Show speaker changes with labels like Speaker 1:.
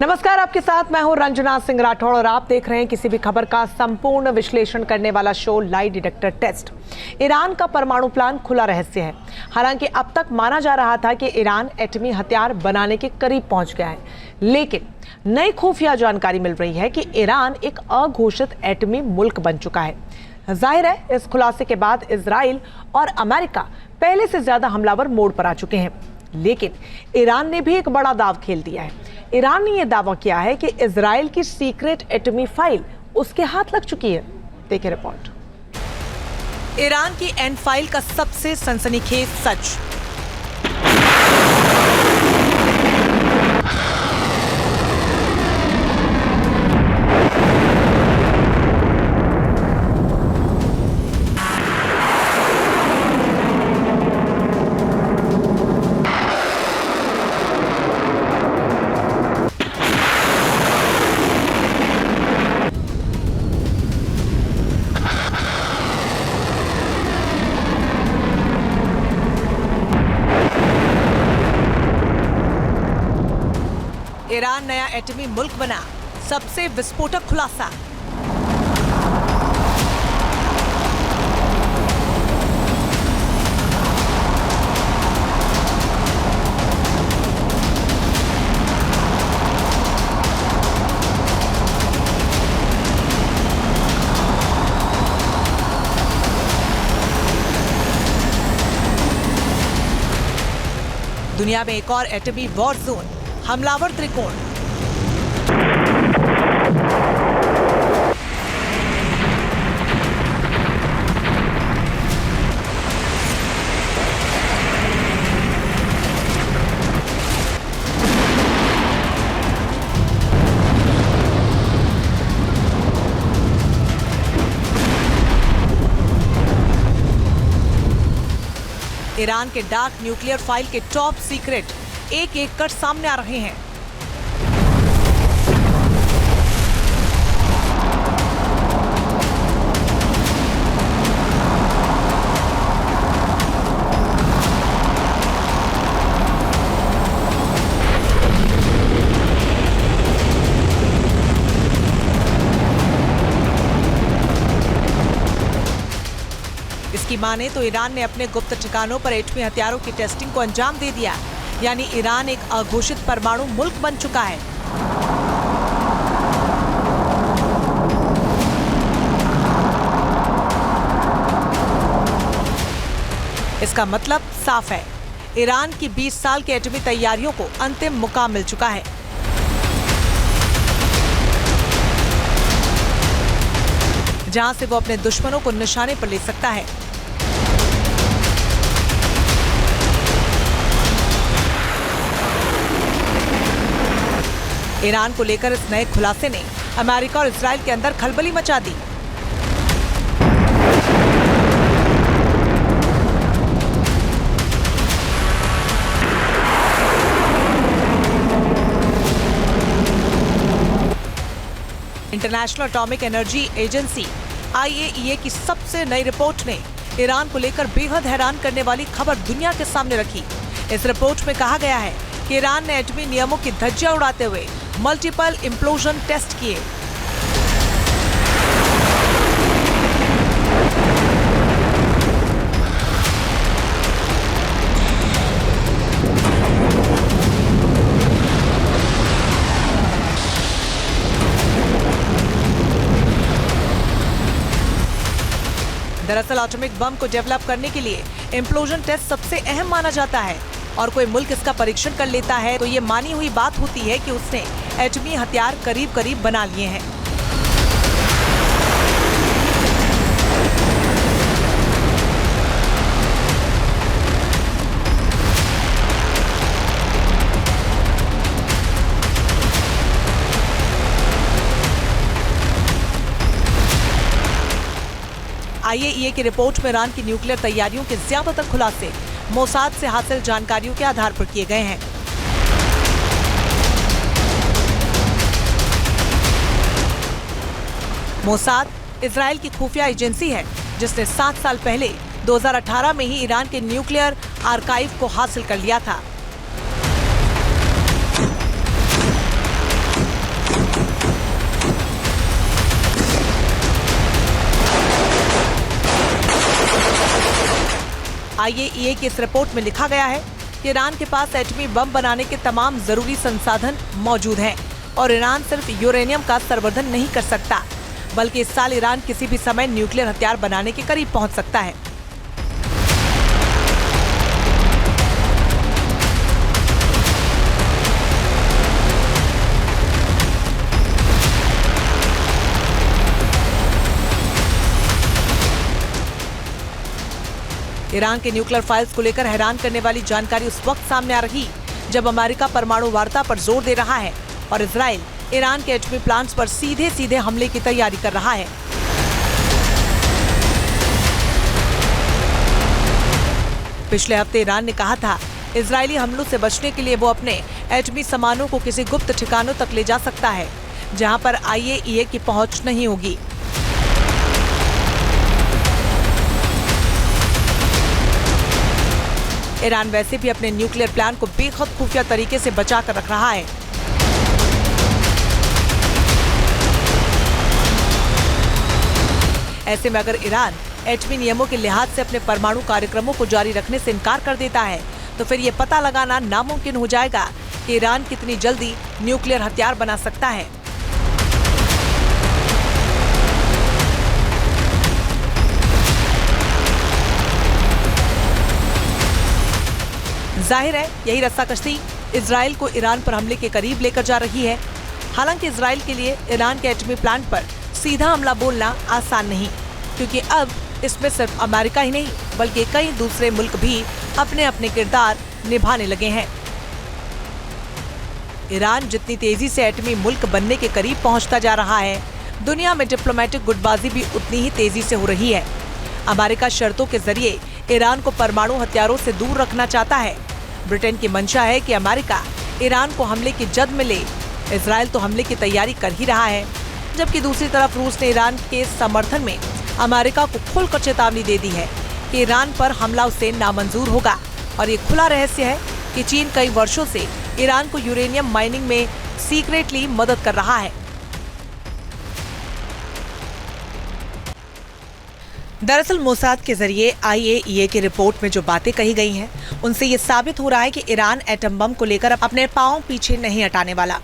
Speaker 1: नमस्कार, आपके साथ मैं हूं रंजना सिंह राठौड़ और आप देख रहे हैं किसी भी खबर का संपूर्ण विश्लेषण करने वाला show lie detector test. Iran का परमाणु प्लान खुला रहस्य है। हालांकि अब तक माना जा रहा था कि ईरान एटमी हथियार बनाने के करीब पहुंच गया है, लेकिन नई खुफिया जानकारी मिल रही है कि ईरान एक अघोषित एटमी मुल्क बन चुका है। जाहिर है, इस खुलासे के बाद इजराइल और अमेरिका पहले से ज्यादा हमलावर मोड पर आ चुके हैं। लेकिन ईरान ने भी एक बड़ा दाव खेल दिया है। ईरान ने यह दावा किया है कि इजराइल की सीक्रेट एटमी फाइल उसके हाथ लग चुकी है। देखिए रिपोर्ट। ईरान की एन फाइल का सबसे सनसनीखेज सच। ईरान नया एटमी मुल्क बना, सबसे विस्फोटक खुलासा। दुनिया में एक और एटमी वॉर जोन, हमलावर त्रिकोण। ईरान के डार्क न्यूक्लियर फाइल के टॉप सीक्रेट एक एक कर सामने आ रहे हैं। इसकी माने तो ईरान ने अपने गुप्त ठिकानों पर एटमी हथियारों की टेस्टिंग को अंजाम दे दिया, यानी ईरान एक अघोषित परमाणु मुल्क बन चुका है। इसका मतलब साफ है, ईरान की 20 साल की एटमी तैयारियों को अंतिम मुकाम मिल चुका है। जहां से वो अपने दुश्मनों को निशाने पर ले सकता है। ईरान को लेकर इस नए खुलासे ने अमेरिका और इजराइल के अंदर खलबली मचा दी। International Atomic Energy Agency IAEA की सबसे नई रिपोर्ट ने ईरान को लेकर बेहद हैरान करने वाली खबर दुनिया के सामने रखी। इस रिपोर्ट में कहा गया है कि ईरान ने एटमी नियमों की धज्जियां उड़ाते हुए मल्टीपल इम्प्लोजन टेस्ट किए। दरअसल एटॉमिक बम को डेवलप करने के लिए इम्प्लोजन टेस्ट सबसे अहम माना जाता है, और कोई मुल्क इसका परीक्षण कर लेता है तो ये मानी हुई बात होती है कि उसने एटमी हथियार करीब करीब बना लिए हैं। IAEA की रिपोर्ट में ईरान की न्यूक्लियर तैयारियों के ज्यादातर खुलासे मोसाद से हासिल जानकारियों के आधार पर किए गए हैं। मोसाद इजराइल की खुफिया एजेंसी है, जिसने 7 साल पहले 2018 में ही ईरान के न्यूक्लियर आर्काइव को हासिल कर लिया था। IAEA की इस रिपोर्ट में लिखा गया है कि ईरान के पास एटमी बम बनाने के तमाम जरूरी संसाधन मौजूद हैं और ईरान सिर्फ यूरेनियम का संवर्धन नहीं कर सकता, बल्कि इस साल ईरान किसी भी समय न्यूक्लियर हथियार बनाने के करीब पहुंच सकता है। ईरान के न्यूक्लियर फाइल्स को लेकर हैरान करने वाली जानकारी उस वक्त सामने आ रही जब अमेरिका परमाणु वार्ता पर जोर दे रहा है और इजराइल ईरान के एटमी प्लांट्स पर सीधे सीधे हमले की तैयारी कर रहा है। पिछले हफ्ते ईरान ने कहा था इजरायली हमलों से बचने के लिए वो अपने एटमी सामानों को किसी गुप्त ठिकानों तक ले जा सकता है जहां पर IAEA की पहुंच नहीं होगी। ईरान वैसे भी अपने न्यूक्लियर प्लान को बेहद खुफिया तरीके से बचा कर रख रहा है। ऐसे में अगर ईरान एटमी नियमों के लिहाज से अपने परमाणु कार्यक्रमों को जारी रखने से इनकार कर देता है तो फिर ये पता लगाना नामुमकिन हो जाएगा कि ईरान कितनी जल्दी न्यूक्लियर हथियार बना सकता है। जाहिर है यही रस्साकशी इजराइल को ईरान पर हमले के करीब लेकर जा रही है। हालांकि इजराइल के लिए ईरान के एटमी प्लांट पर सीधा हमला बोलना आसान नहीं, क्योंकि अब इसमें सिर्फ अमेरिका ही नहीं बल्कि कई दूसरे मुल्क भी अपने अपने किरदार निभाने लगे हैं। ईरान जितनी तेजी से एटमी मुल्क बनने के करीब पहुंचता जा रहा है, दुनिया में डिप्लोमेटिक गुटबाजी भी उतनी ही तेजी से हो रही है। अमेरिका शर्तों के जरिए ईरान को परमाणु हथियारों से दूर रखना चाहता है। ब्रिटेन की मंशा है कि अमेरिका ईरान को हमले की जद में ले। इजराइल तो हमले की तैयारी कर ही रहा है, जबकि दूसरी तरफ रूस ने ईरान के समर्थन में अमेरिका को खुलकर चेतावनी दे दी है कि ईरान पर हमला उसे नामंजूर होगा। और ये खुला रहस्य है कि चीन कई वर्षों से ईरान को यूरेनियम माइनिंग में सीक्रेटली मदद कर रहा है। दरअसल मोसाद के जरिए IAEA की रिपोर्ट में जो बातें कही गई हैं, उनसे ये साबित हो रहा है कि ईरान एटम बम को लेकर अपने पांव पीछे नहीं हटाने वाला।